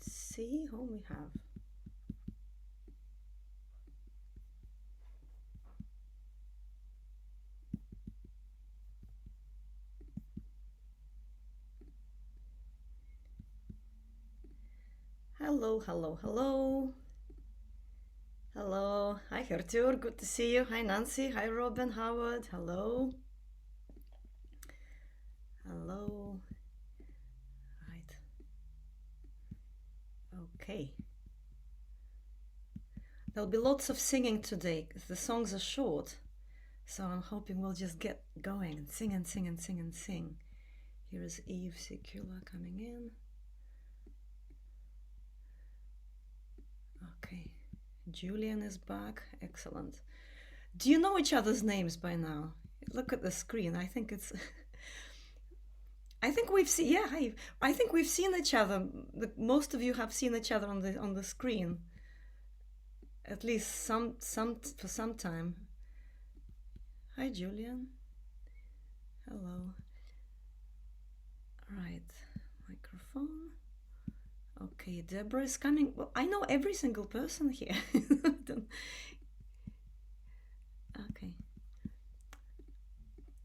Let's see who we have. Hello, hello, hello. Hello. Hi, Gertur. Good to see you. Hi, Nancy. Hi, Robin. Howard. Hello. Hello. Right. Okay. There'll be lots of singing today because the songs are short. So I'm hoping we'll just get going and sing and sing and sing and sing. Here is Eve Secula coming in. Okay. Julian is back. Excellent. Do you know each other's names by now? Look at the screen. I think it's... I think we've seen... Yeah, hi. I think we've seen each other. Most of you have seen each other on the screen. At least for some time. Hi, Julian. Hello. Right. Microphone. Okay, Deborah is coming. Well, I know every single person here. Okay.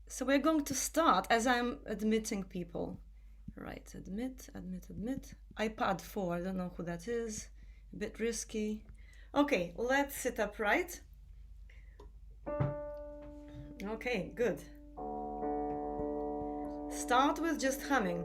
So we're going to start as I'm admitting people. Right, admit. iPad 4, I don't know who that is. A bit risky. Okay, let's sit upright. Okay, good. Start with just humming.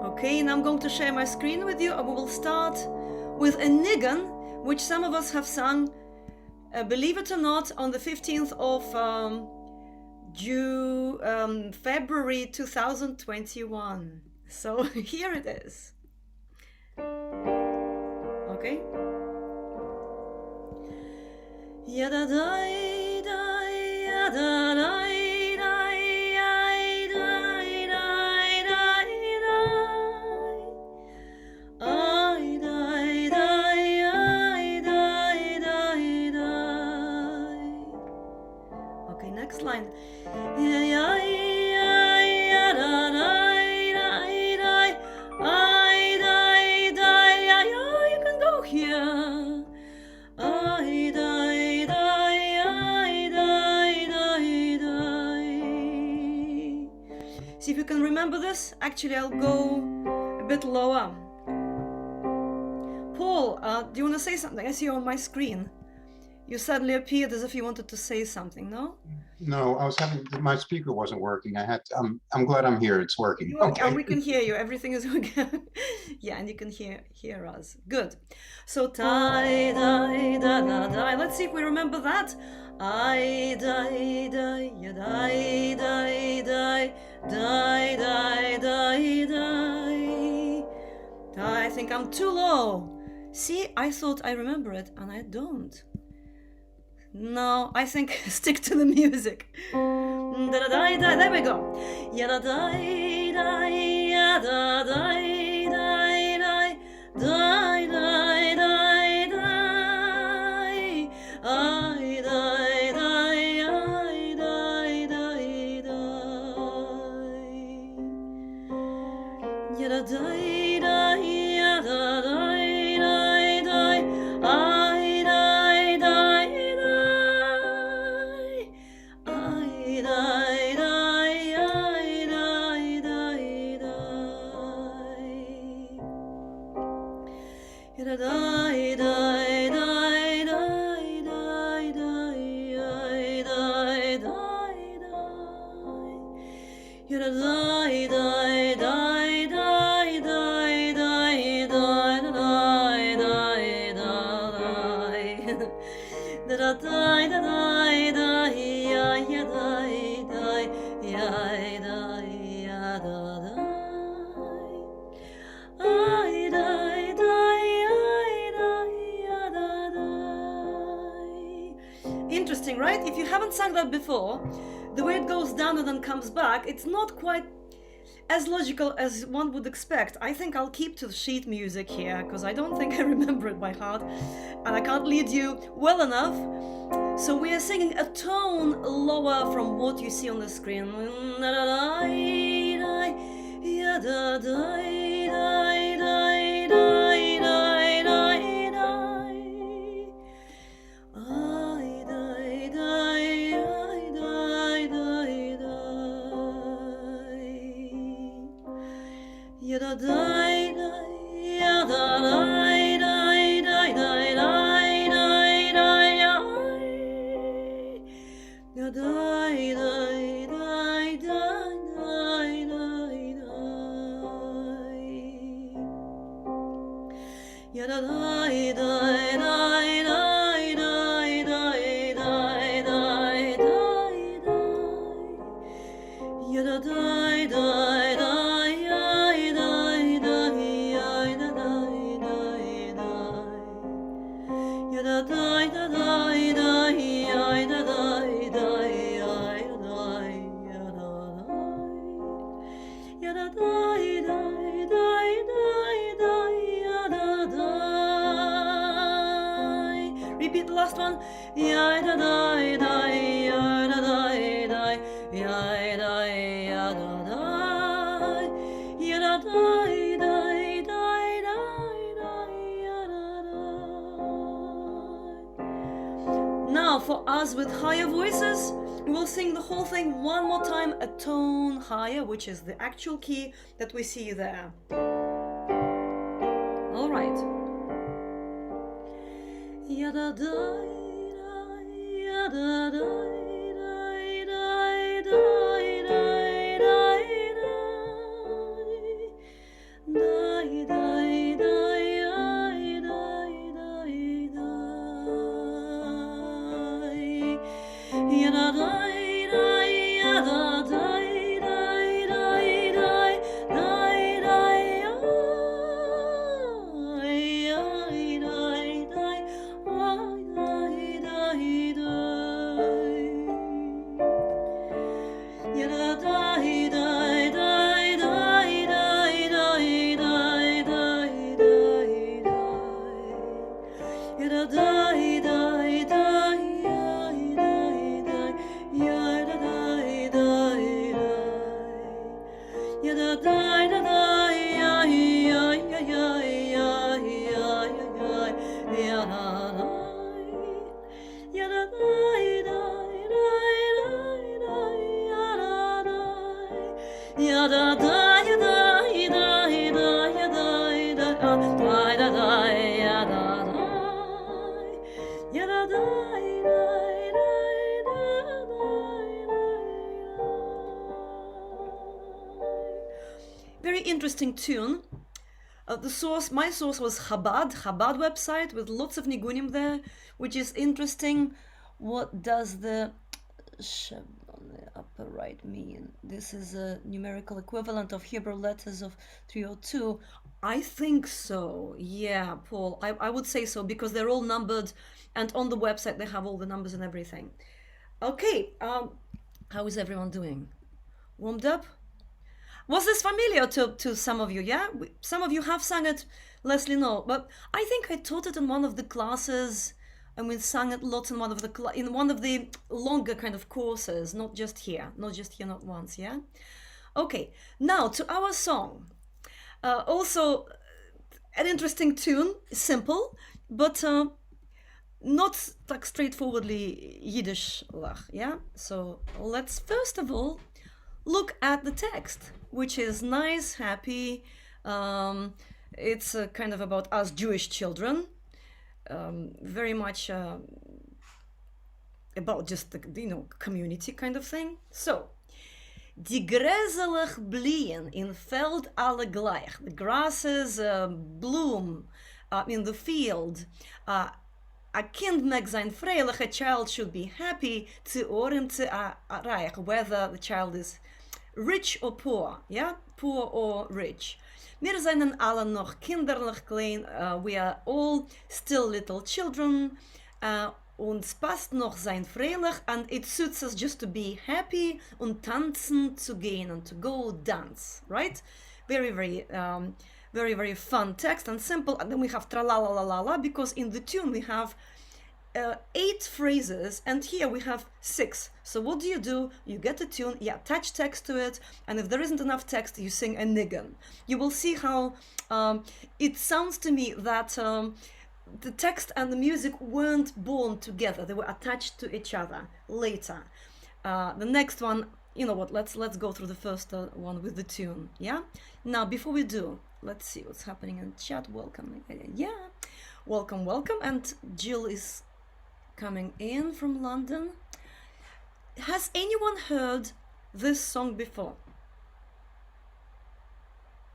Okay, now I'm going to share my screen with you. We will start with a nigun, which some of us have sung, believe it or not, on the 15th of February 2021. So here it is. Okay. Yada dai dai yada dai. Next line. You can go here. See if you can remember this. Actually, I'll go a bit lower. Paul, do you want to say something? I see you on my screen. You suddenly appeared as if you wanted to say something, no? No, I was having, my speaker wasn't working. I had to, I'm glad I'm here. It's working. Okay. And we can hear you. Everything is okay. Yeah, and you can hear us. Good. So tie, die, da, da, da. Let's see if we remember that. I die, die, ya die, die, die, die, die, die, die. I think I'm too low. See, I thought I remember it, and I don't. No, I think stick to the music. There we go. Yada die die yada die die die die die die die. I die die I die die die. da da da da da da ya ya da da ya da ya da da I da da ya da da. Interesting, right? If you haven't sung that before, the way it goes down and then comes back, it's not quite as logical as one would expect. I think I'll keep to the sheet music here because I don't think I remember it by heart and I can't lead you well enough. So we are singing a tone lower from what you see on the screen. Repeat the last one. Now for us with higher voices, we'll sing the whole thing one more time, a tone higher, which is the actual key that we see there. All right. Very interesting tune. My source was Chabad website with lots of nigunim there, which is interesting. What does the Shem on the upper right mean? This is a numerical equivalent of Hebrew letters of 302. I think so. Yeah, Paul, I would say so because they're all numbered and on the website they have all the numbers and everything. Okay, how is everyone doing? Warmed up? Was this familiar to some of you? Yeah, some of you have sung it, Leslie. No, but I think I taught it in one of the classes, and we sang it lots in one of the longer kind of courses, not just here, not once. Yeah. Okay, now to our song. Also, an interesting tune, simple, but not like straightforwardly Yiddish. Yeah. So let's first of all look at the text, which is nice, happy. It's kind of about us Jewish children, very much about just the community kind of thing. So, die gräselig blien in Feld alle gleich. The grasses bloom in the field a kind mag sein freilich, a child should be happy, zu orim zu reich, whether the child is rich or poor, yeah, poor or rich. Wir seien alle noch kinderlich klein, we are all still little children, uns passt noch sein freilich, and it suits us just to be happy und tanzen zu gehen and to go dance, right? Very, very fun text and simple. And then we have tra la la la la la, because in the tune we have 8 phrases, and here we have 6. So what do? You get a tune, you attach text to it, and if there isn't enough text, you sing a nigun. You will see how it sounds to me that the text and the music weren't born together; they were attached to each other later. The next one, you know what? Let's go through the first one with the tune. Yeah. Now, before we do, let's see what's happening in chat. Welcome. Yeah, welcome. And Jill is coming in from London. Has anyone heard this song before?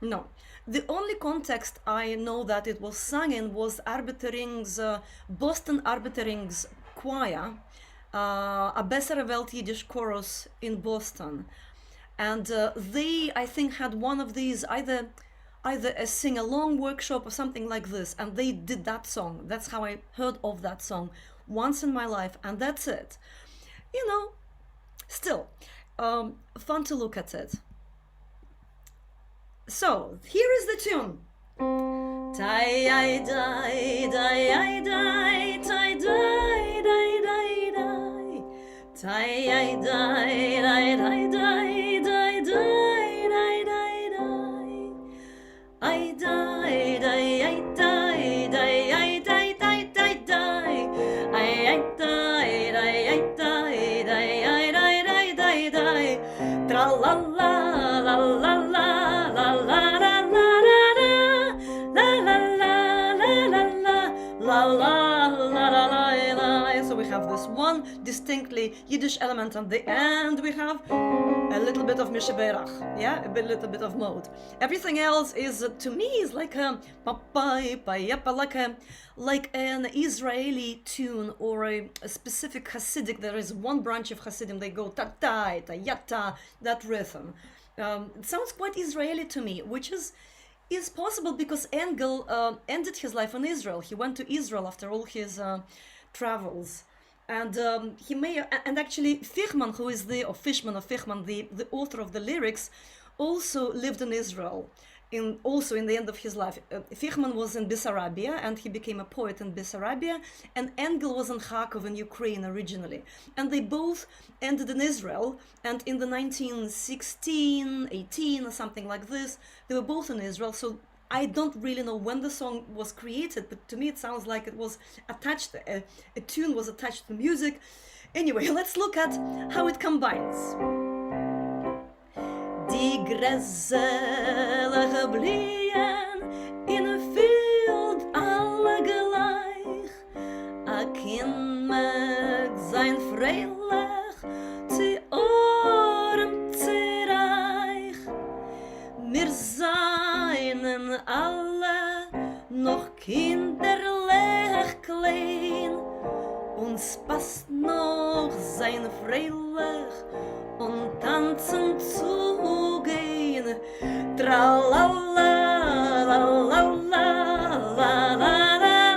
No. The only context I know that it was sung in was Arbetering's Boston Arbetering's choir, a Bessere Welt Yiddish chorus in Boston, and they, I think, had one of these, either a sing-along workshop or something like this, and they did that song. That's how I heard of that song once in my life, and that's it. You know, still fun to look at it. So here is the tune. Tai I die, die I die, tai die, die die die. Tai I die, die die die, die die die die die. I die, die I die, die I die, die die die. I die, die I die, die I die, die die die. Tra la la la la la. So we have this one distinctly Yiddish element on the end. We have a little bit of Mishaberach, yeah, a little bit of mode. Everything else is, to me, is like a like an Israeli tune or a specific Chassidic. There is one branch of Chassidim. They go ta ta ta yata, that rhythm. It sounds quite Israeli to me, which is possible because Engel ended his life in Israel. He went to Israel after all his travels, and he may, and actually Fichman, who is Fichman, the author of the lyrics, also lived in Israel. In the end of his life, Fichman was in Bessarabia, and he became a poet in Bessarabia, and Engel was in Kharkov in Ukraine originally, and they both ended in Israel, and in the 1916, 18 or something like this, they were both in Israel. So I don't really know when the song was created, but to me it sounds like it was attached, a tune was attached to music. Anyway, let's look at how it combines. Die gräzelige blien in a field alle gleich. A kind mag sein freilich, zu arm, zu reich. Wir seinen alle noch kinderlich klein. Uns passt noch sein freilich und tanzen zu gehen. Tra la la la la la la la la la la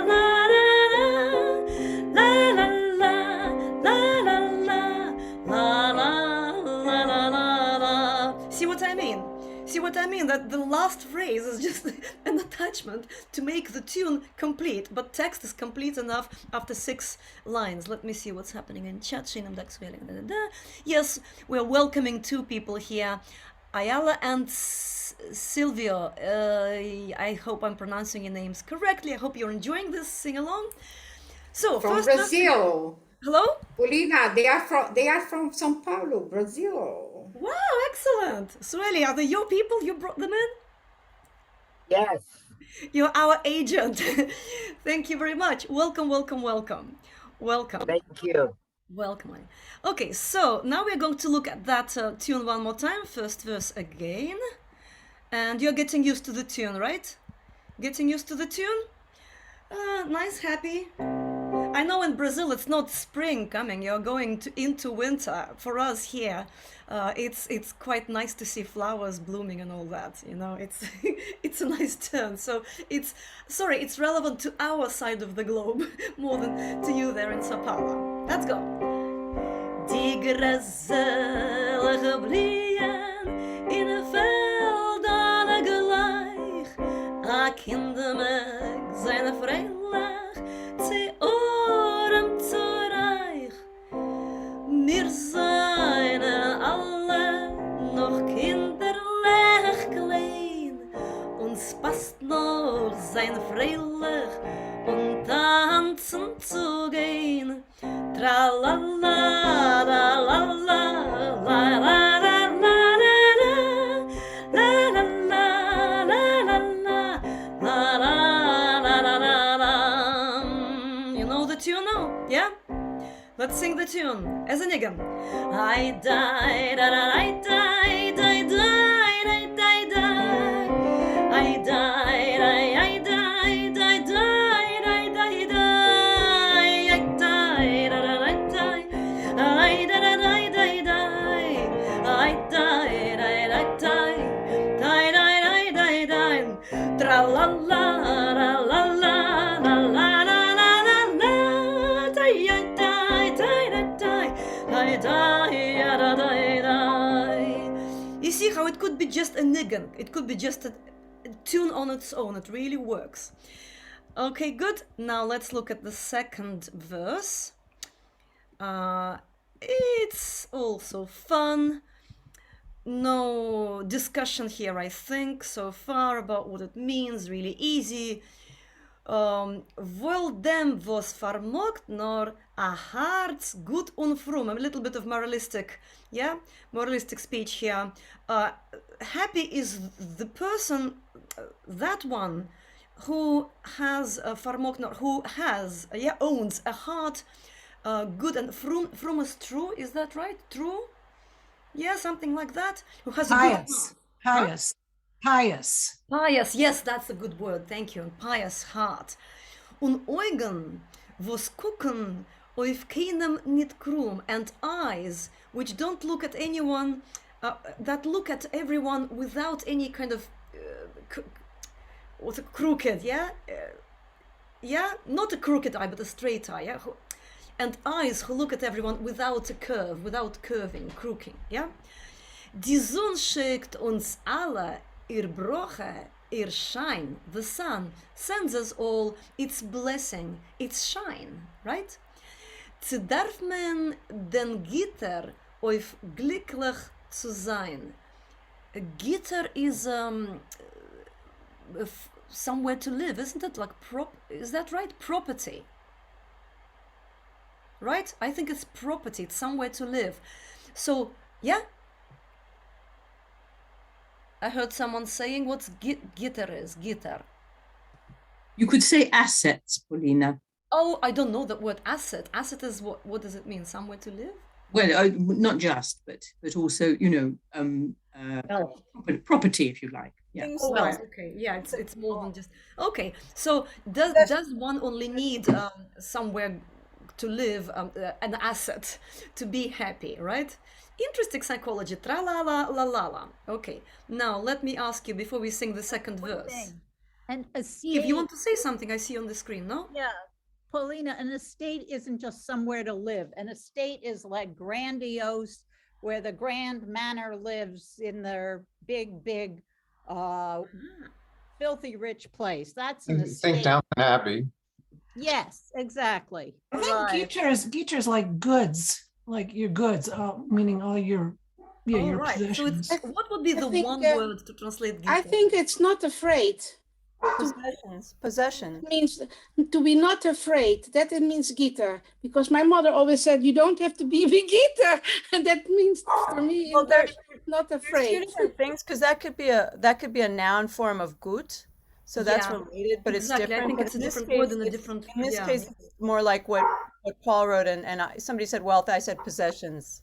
la. See what I mean? See what I mean? That the last phrase is just an attachment to make the tune complete, but text is complete enough after 6 lines. Let me see what's happening in chat. Yes, we're welcoming 2 people here, Ayala and Silvio. I hope I'm pronouncing your names correctly. I hope you're enjoying this sing-along. So From first, Brazil. Hello? Polina, they are from São Paulo, Brazil. Wow, excellent. Sueli, are they your people? You brought them in? Yes. You're our agent. Thank you very much. Welcome. Thank you. Welcome. Okay, so now we're going to look at that tune one more time. First verse again. And you're getting used to the tune, right? Getting used to the tune? Nice, happy. I know in Brazil it's not spring coming, you're going into winter. For us here, it's quite nice to see flowers blooming and all that, you know, it's it's a nice turn. So it's relevant to our side of the globe more than to you there in Sao Paulo. Let's go. Die gezellige blien in een veld alle gleich. A kinder meg zijn vrijlich, ze orem zu reich. Wir zijn alle noch kinderlich klein. Uns passt noch sein freilich und tanzen zu gehen. Tra la la la la la la la la la la la la la la. You know the tune now? Yeah? Let's sing the tune as a nigun. I die, da da, I die, die, die, die, die, die. I die, I die, die, die, die, die, die. I die, da da, I die, I da da, die, die, die. I die, die, die, die, die, die, die, die. Tra la la la la la la la la la la. Die, die, die, die, die, die, die, die. You see how it could be just a nigun, it could be just a tune on its own, it really works. Okay, good. Now let's look at the second verse. It's also fun. No discussion here, I think, so far about what it means, really easy. Wohl dem was vermogt nor a hearts gut und fromm. A little bit of moralistic, yeah, moralistic speech here. Happy is the person, that one who has vermogt nor, who has, owns a heart good and fromm is true. Is that right? True? Yeah, something like that. Who has a good Pious, heart. pious, pious. Pious, yes, that's a good word, thank you. Pious heart. Und Augen, was gucken auf keinem nicht krumm, and eyes, which don't look at anyone, that look at everyone without any kind of crooked, yeah? Yeah, not a crooked eye, but a straight eye, yeah? And eyes who look at everyone without a curve, without curving, crooking, yeah? Die Sonne schickt uns alle ihr Broche, ihr Schein. The sun sends us all its blessing, its shine, right? Zu darf man den Gitter auf glücklich zu sein. A Gitter is somewhere to live, isn't it? Like is that right? Property. Right? I think it's property, it's somewhere to live. So, yeah. I heard someone saying what's gitter is, gitter. You could say assets, Polina. Oh, I don't know that word asset. Asset is what does it mean? Somewhere to live? Well, not just, but also, you know, property, if you like. Yeah. Oh, right. Okay. Yeah, it's more than just. Okay. So does one only need somewhere to live, an asset to be happy, right? Interesting psychology. Tra la la la la la. Okay. Now let me ask you before we sing the second verse. An estate, If you want to say something, I see on the screen. No. yeah, Polina, an estate isn't just somewhere to live. An estate is like grandiose, where the grand manor lives in their big, filthy rich place. That's an estate. Think Downton Abbey. Yes, exactly. I think Gitter's like goods, like your goods, meaning all your, your right. So possessions. it's what would be I the think, one word to translate? I gitter? think it's not afraid. Possession. It means to be not afraid. That it means guitar. Because my mother always said you don't have to be a guitar, and that means for me Well, there's not two afraid. different things because that could be a noun form of gut, so that's Yeah, related, but exactly. it's different. I think But it's a in this different word case, and a it's- different. In this yeah. case, it's more like what Paul wrote, and somebody said wealth. I said possessions.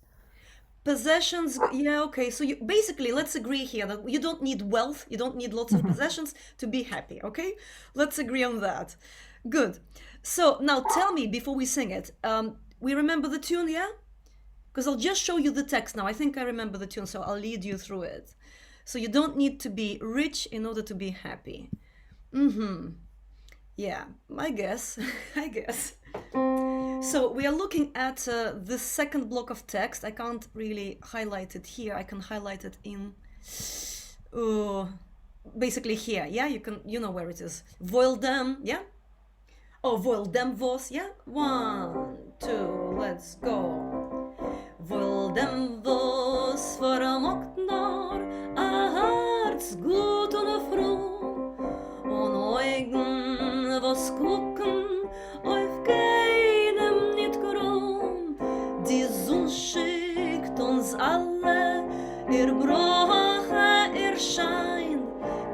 Possessions, yeah, okay. So you basically, let's agree here that you don't need wealth, you don't need lots of possessions to be happy, okay? Let's agree on that. Good. So now tell me before we sing it, we remember the tune, yeah? Because I'll just show you the text now. I think I remember the tune, so I'll lead you through it. So you don't need to be rich in order to be happy. Yeah, I guess. I guess. So we are looking at the second block of text. I can't really highlight it here. I can highlight it in basically here. Yeah, you know where it is. Voil dem, yeah? Oh, voil dem vos, yeah? 1, 2, let's go. Voil dem vos voor een oknar, a harts goed en froh, en Augen was gucken auf keinem nicht krom. Die Sonne schickt uns alle ihr Brache erscheint.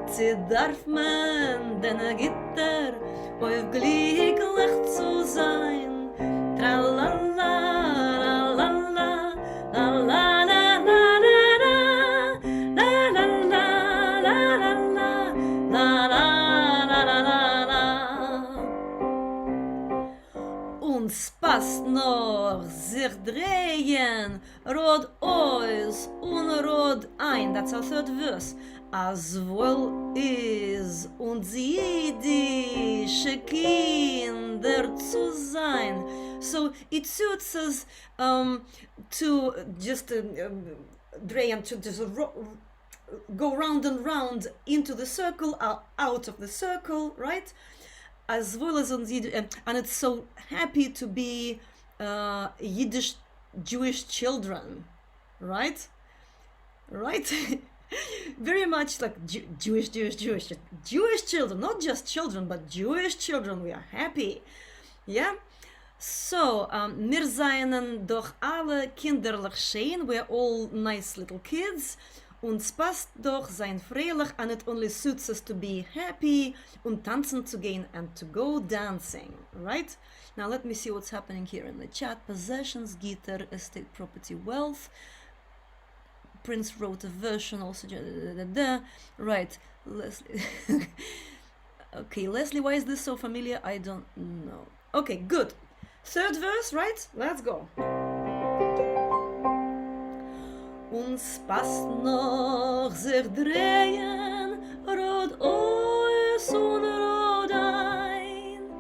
Sie darf man den Gitter auf glücklich zu sein. Tralala, la la la, la la la la la, la la la la la la, la la la la la. Uns passt noch sich drehen, rot aus und rot ein. That's our third verse. As wohl is uns jiddische Kinder zu sein. So it suits us to just drehen, to just go round and round into the circle, out of the circle, right? As well as uns and it's so happy to be Yiddish Jewish children, right? Right? Very much like Jewish children, not just children, but Jewish children. We are happy, yeah. So, wir seien doch alle kinderlich schön. We're all nice little kids. Uns passt doch sein freilich, and it only suits us to be happy und tanzen zu gehen and to go dancing, right? Now let me see what's happening here in the chat. Possessions, guitar, estate, property, wealth. Prince wrote a version also. Right, Leslie. Okay, Leslie, why is this so familiar? I don't know. Okay, good. Third verse, right? Let's go. Uns passt noch sich drehen, rot aus und rot ein,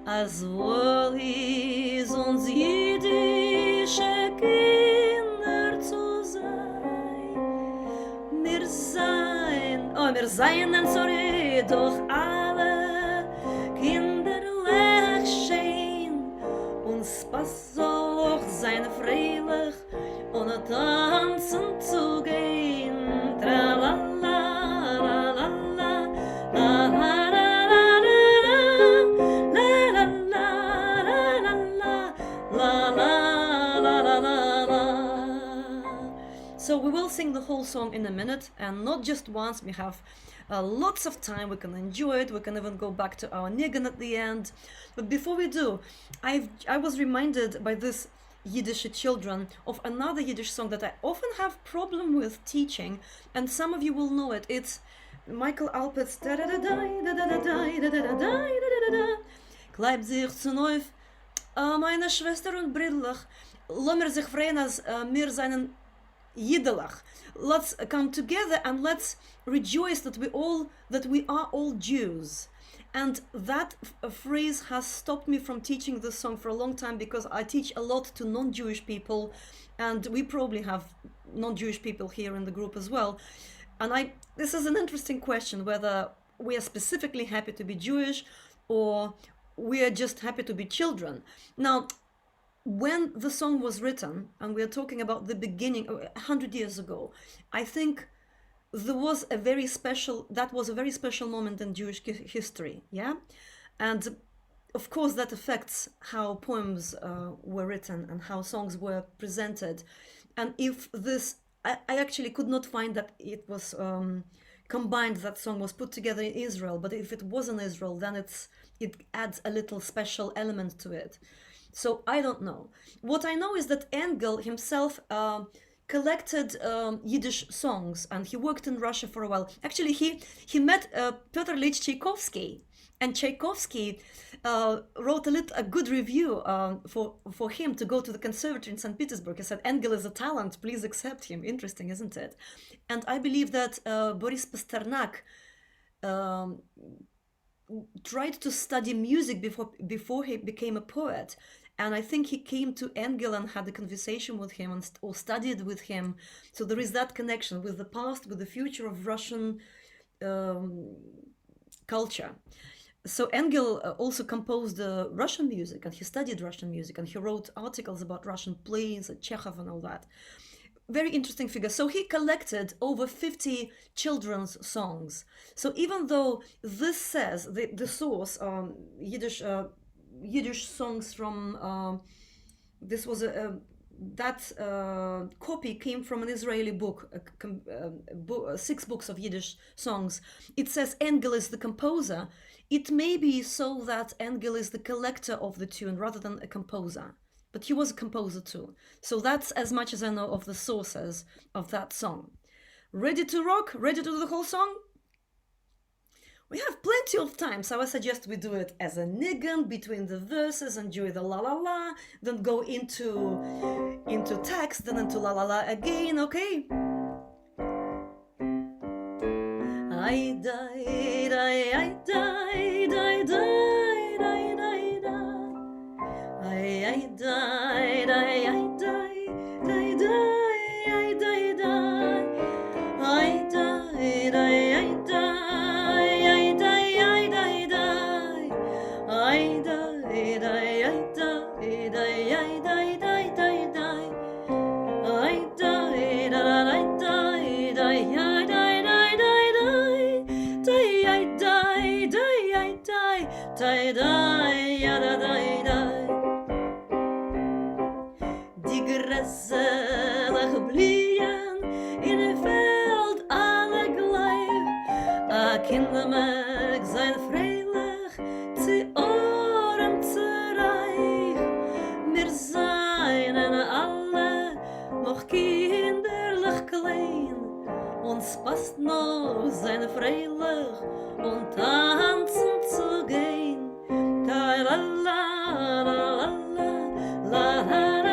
as wohl is uns jiddische Kinder zu sein. Wir seien, sorry, doch alle kinderlich schön. Uns passt auch sein freilich, ohne tanzen zu gehen. Tralala, la la la, la la la la la, la la la la la la la. So we will sing the whole song in a minute, and not just once. We have lots of time. We can enjoy it. We can even go back to our Nigun at the end. But before we do, I was reminded by this Yiddish children of another Yiddish song that I often have problem with teaching, and some of you will know it. It's Michael Alpert's da da da da da da da da da da da da. Kleibt sich zu neuf, meine Schwester und Brüderlich, lass mir sich freuen, als mir seinen Yiddelach. Let's come together and let's rejoice that we are all Jews. And that phrase has stopped me from teaching this song for a long time, because I teach a lot to non-Jewish people, and we probably have non-Jewish people here in the group as well. And this is an interesting question, whether we are specifically happy to be Jewish or we are just happy to be children. Now, when the song was written, and we are talking about the beginning, 100 years ago, I think that was a very special moment in Jewish history, yeah? And of course that affects how poems were written and how songs were presented. And if this, I actually could not find that it was combined, that song was put together in Israel, but if it was in Israel, then it adds a little special element to it. So I don't know. What I know is that Engel himself collected Yiddish songs, and he worked in Russia for a while. Actually, he met Pyotr Ilyich Tchaikovsky, And Tchaikovsky wrote a good review for him to go to the conservatory in St. Petersburg. He said, Engel is a talent, please accept him. Interesting, isn't it? And I believe that Boris Pasternak tried to study music before he became a poet. And I think he came to Engel and had a conversation with him or studied with him. So there is that connection with the past, with the future of Russian culture. So Engel also composed Russian music, and he studied Russian music, and he wrote articles about Russian plays, Chekhov and all that. Very interesting figure. So he collected over 50 children's songs. So even though this says, the source, Yiddish songs from, this was that copy came from an Israeli book, 6 books of Yiddish songs. It says Engel is the composer. It may be so that Engel is the collector of the tune rather than a composer, but he was a composer too. So that's as much as I know of the sources of that song. Ready to rock? Ready to do the whole song? We have plenty of time, so I suggest we do it as a nigun between the verses, enjoy the la la la, then go into text, then into la la la again, okay? I died, I died, I died, I died, I died, I died, I died, I died, I died, I died. Die gezellig blieën in een veld alle gleich. A kinder mag zijn vrijlich, ze oren ze reich. Wir seien alle noch kinderlich klein. Uns passt noch sein freilich und tanzen zu gehen. Ta la la la la la la la.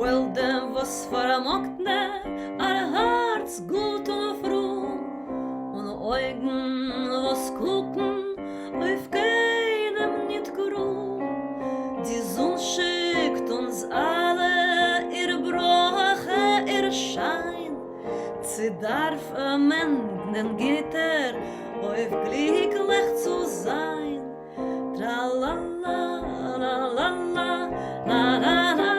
Wel dem was vermogt ne, ar Herz gut und froh, und Augen was gucken, auf keinem nicht groh. Die Sonne schickt uns alle ihr Brache, ihr Schein. Sie darf am Ende Gitter auf glücklich zu sein. Tra la la la la la la la la.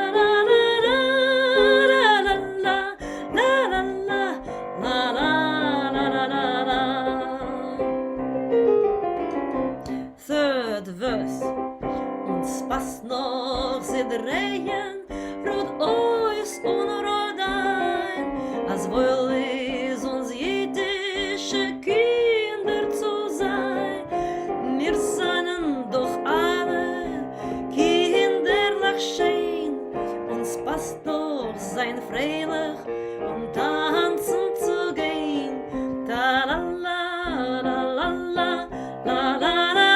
Verse. Uns passt noch sie drehen, rot ois und rot ein, als wohl ist uns jiddische Kinder zu sein. Wir seien doch alle kinderlich schön, uns passt doch sein freilich und tanzen zu gehen. Ta la la la la la la la la.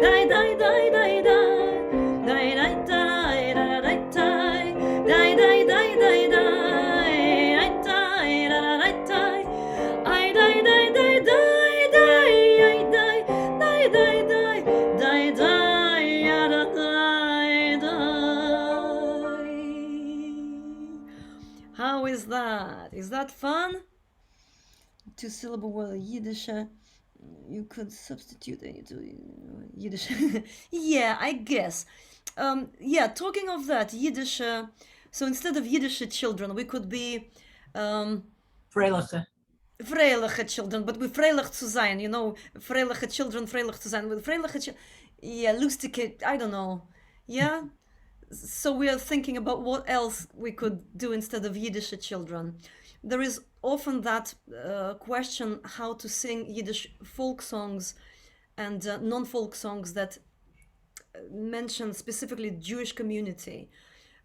Die, die, die, die, die, die, die, die, die. is that? Is that fun? Two-syllable word Yiddish. You could substitute any to Yiddish. Yeah, I guess. Yeah, talking of that, Yiddish. So instead of Yiddish children, we could be Freiliche. Freiliche children, but with Freilich zu sein, you know, Freiliche children, Freilich zu sein, with Freiliche, yeah, lustige, I don't know, yeah. So we are thinking about what else we could do instead of Yiddish children. There is often that question how to sing Yiddish folk songs and non-folk songs that mention specifically Jewish community.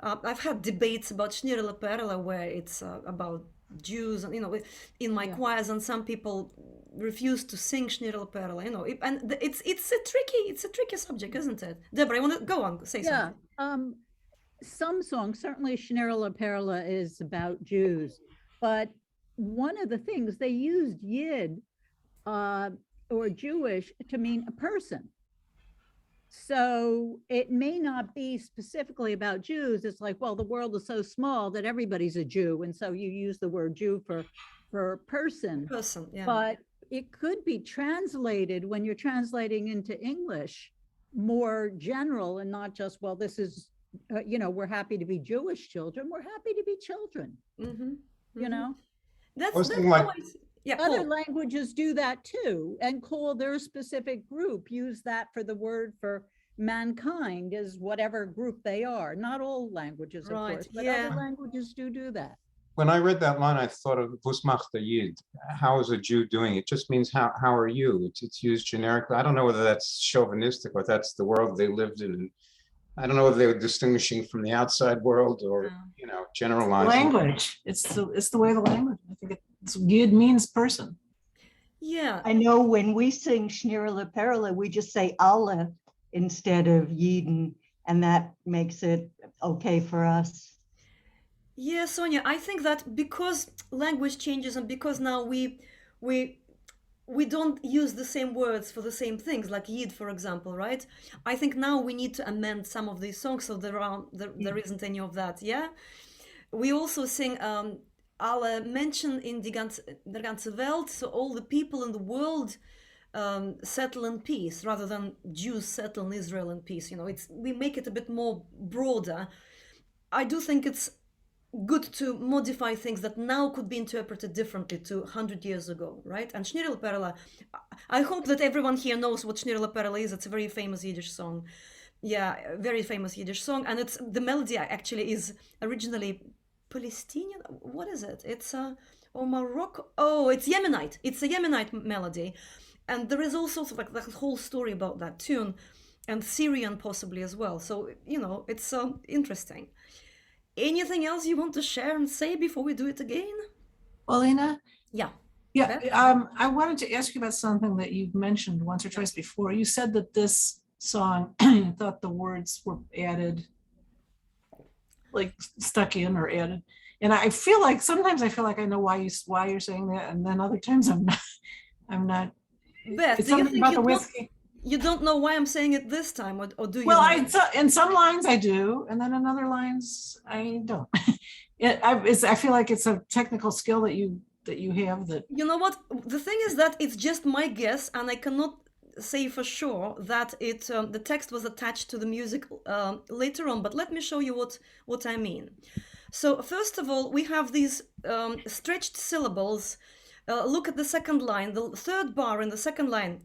I've had debates about Schnirle Perle where it's about Jews, and you know, in my choirs, and some people refuse to sing Schnirle Perle. You know, it's a tricky subject, isn't it? Deborah, you want to go on, say Yeah, something? some songs, certainly Schnirle Perle is about Jews, but one of the things they used Yid or Jewish to mean a person. So it may not be specifically about Jews. It's like, well, the world is so small that everybody's a Jew. And so you use the word Jew for person. Person, yeah. But it could be translated when you're translating into English more general and not just, well, this is, you know, we're happy to be Jewish children. We're happy to be children, you know? I was That's thinking like, always, yeah, Other Paul. languages do that too, and call their specific group, use that for the word for mankind is whatever group they are. Not all languages, of Right, course, but yeah. other languages do that. when I read that line, I thought of "Was macht der Yid?" How is a Jew doing? It just means how are you? It's used generically. I don't know whether that's chauvinistic or that's the world they lived in. I don't know whether they were distinguishing from the outside world or, you know, generalizing. Language. It's the way the language. I think Yid means person. Yeah, I know when we sing Schnirle Perle, we just say alle instead of Yidden, and that makes it okay for us. yeah, Sonia, I think that because language changes and because now we don't use the same words for the same things, like Yid, for example, right? I think now we need to amend some of these songs so there isn't any of that, yeah? We also sing alle Menschen in der ganze Welt, so all the people in the world settle in peace rather than Jews settle in Israel in peace. You know, we make it a bit more broader. I do think it's good to modify things that now could be interpreted differently to 100 years ago, right? And Schnirle Perle, I hope that everyone here knows what Schnirle Perle is. It's a very famous Yiddish song. Yeah, very famous Yiddish song. And the melody actually is originally Palestinian. What is it? It's or Morocco. Oh, it's Yemenite. It's a Yemenite melody. And there is also like the whole story about that tune, and Syrian possibly as well. So, you know, it's interesting. Anything else you want to share and say before we do it again? Polina? Yeah. Yeah, Beth? I wanted to ask you about something that you've mentioned once or twice before. You said that this song, you thought the words were added, like stuck in or added. And I feel like sometimes I feel like I know why you're saying that, and then other times I'm not. Beth, It's do you something think about the whiskey. you don't know why I'm saying it this time, or do you? Well, know? in some lines I do, and then in other lines I don't. I feel like it's a technical skill that you have that. You know what? The thing is that it's just my guess, and I cannot say for sure that the text was attached to the music later on. But let me show you what I mean. So first of all, we have these stretched syllables. Look at the second line, the third bar in the second line.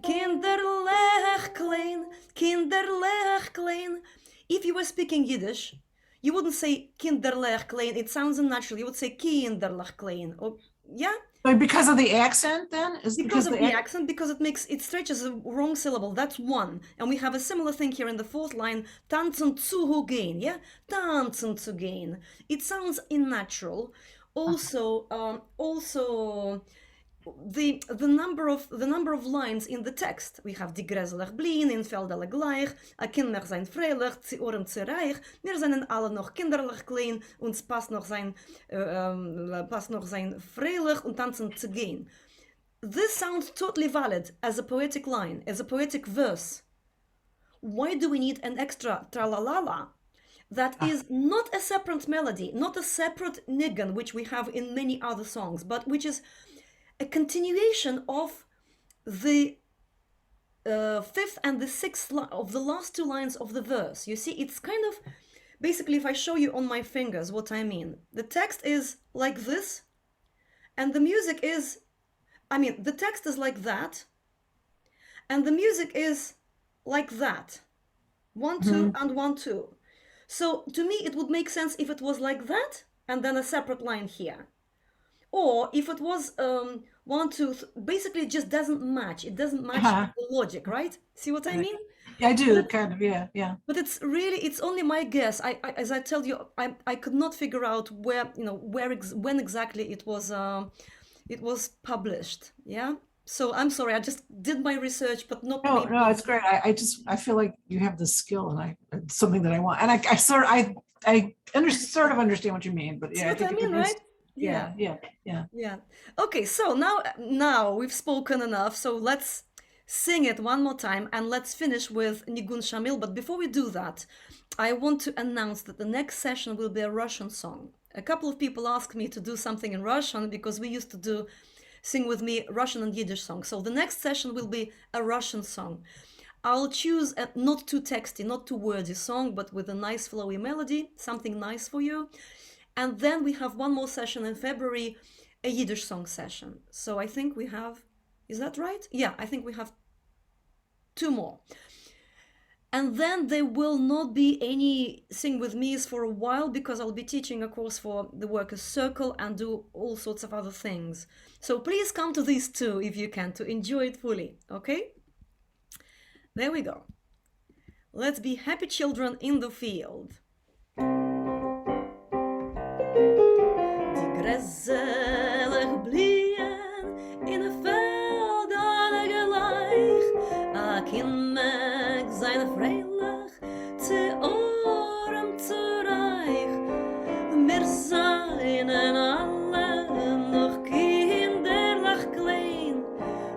Kinderlich klein, kinderlich klein. If you were speaking Yiddish, you wouldn't say kinderlich klein. It sounds unnatural. You would say kinderlich klein. Or yeah. But because of the accent, then is Because of the accent, because it stretches a wrong syllable. That's one. And we have a similar thing here in the fourth line. Tanzen zu gehen. Yeah, tanzen zu gehen. It sounds unnatural. Also, the number of lines in the text. We have die gräselig blien, in Feld alle gleich, a Kinder sein freilich, zi Ohren zu reich, wir seien alle noch kinderlich klein, uns passt noch sein freilich und tanzen zu gehen. This sounds totally valid as a poetic line, as a poetic verse. Why do we need an extra tralalala? that is not a separate melody, not a separate nigun, which we have in many other songs, but which is a continuation of the fifth and the sixth of the last two lines of the verse. You see, it's kind of, basically, if I show you on my fingers what I mean, the text is like this, and the music is, the text is like that, and the music is like that. 1, 2, and 1, 2. So to me, it would make sense if it was like that, and then a separate line here. Or if it was 1, 2, basically it just doesn't match. It doesn't match the logic, right? See what I mean? Yeah, I do, kind of, yeah. But it's only my guess. As I tell you, I could not figure out where, when exactly it was published. Yeah. So I'm sorry, I just did my research, but not. No, it's great. I feel like you have the skill, and it's something that I want. And I sort of understand what you mean, but yeah. See what I mean, right? Yeah. Okay, so now we've spoken enough. So let's sing it one more time, and let's finish with Nigun Shamil. But before we do that, I want to announce that the next session will be a Russian song. A couple of people asked me to do something in Russian because we used to sing with me Russian and Yiddish songs. So the next session will be a Russian song. I'll choose a not too texty, not too wordy song, but with a nice flowy melody, something nice for you. And then we have one more session in February, a Yiddish song session. So I think we have, is that right? Yeah, I think we have 2 more. And then there will not be any Sing With Me's for a while, because I'll be teaching a course for the Workers' Circle and do all sorts of other things. So please come to these 2 if you can, to enjoy it fully, okay? There we go. Let's be happy children in the field. Die gräselig blien in de veld alle gleich, a kind mag zijn freilich, zu arm zu reich. Wir seien alle noch kinderlich klein,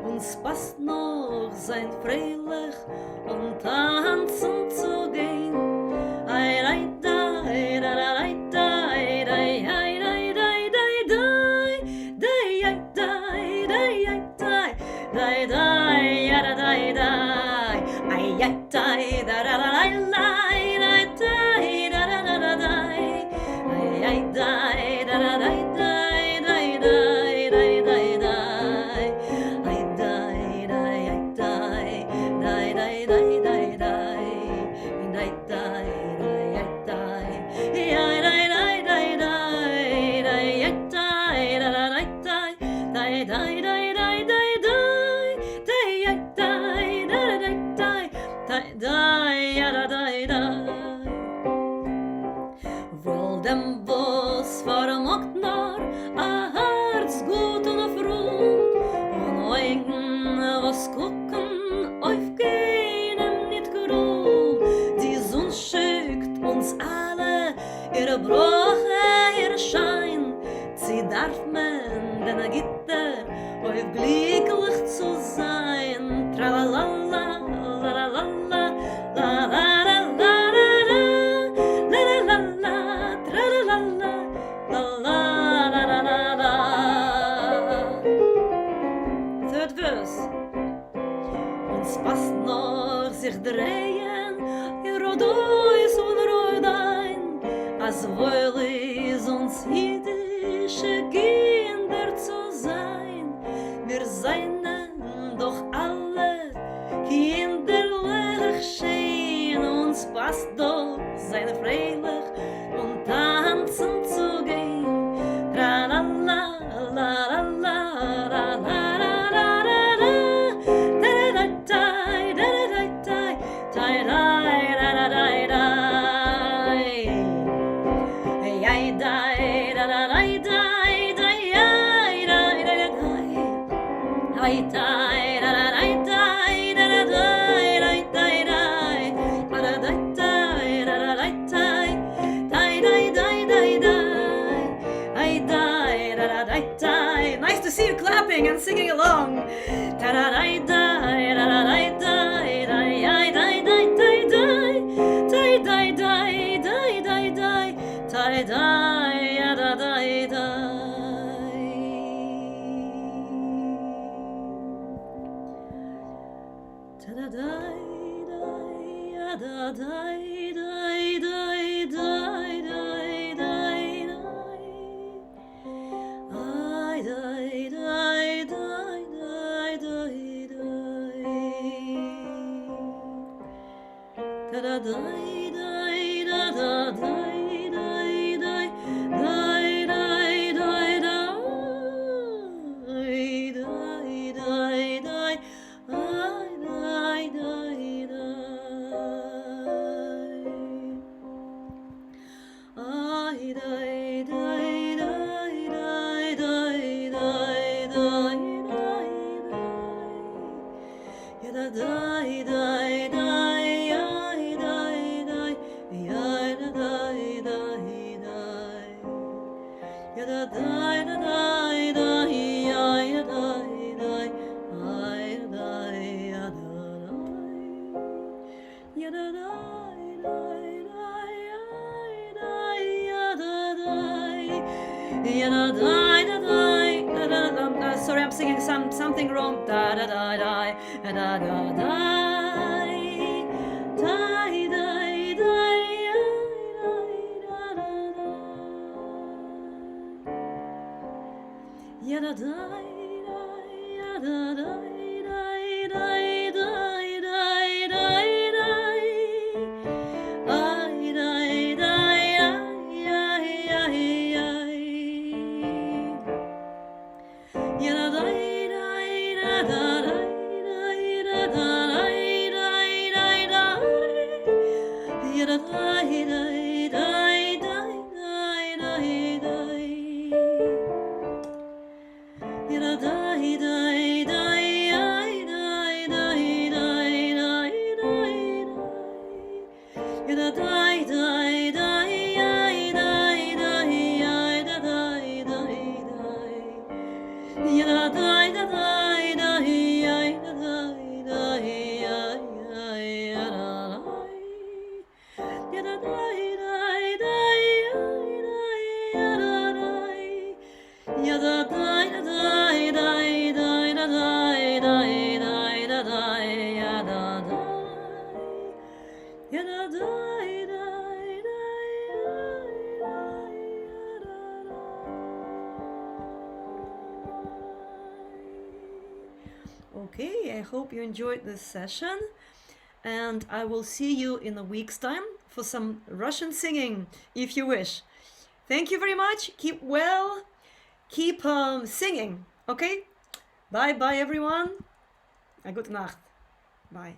uns passt noch sein freilich und tanzen zu gehen. Ai, ai, dai, da, da, dai, dai, dai, ai, dai, dai, dai, dai, dai, dai, dai, dai, dai, ya, da, dai, dai, ai, ai, dai, da, da, da, dai, dai, dai, da, da, da, da, dai, ai, ai, dai, da, da, dai, dai, dai, dai, dai, dai, dai, ai, dai, dai, ai, dai, dai, dai, dai, dai, dai, dai, dai. Wel dem was vermogt nur a Herz gut und froh und Augen was gucken auf keinem nicht geruh. Die Sonne schickt uns alle ihre Brüche, ihr Schein. Sie darf man den Gitter auf glücklich zu sein. Tralalala, lalalala, la la la la la la la la, tralalala, la la la la la. Third verse. Uns passt noch sich drehen, ihr Rodois und Rodein, als wohl ist uns jüdische Kinder zu sein. Wir seien doch alle kinderlich schön, uns passt doch seine freilich und tanzen zu gehen. Tra la la la la la la la la la la la, da da da da da da da da da da da. Hey, ay, da da da da da da, ay, da da da da, ay, da da da da da. Nice to see you clapping and singing along. Sorry, I'm singing something wrong. Da da da da da da da da Okay, I hope you enjoyed this session, and I will see you in a week's time for some Russian singing, if you wish. Thank you very much. Keep well. Keep singing. Okay? Bye bye, everyone. A good Nacht. Bye.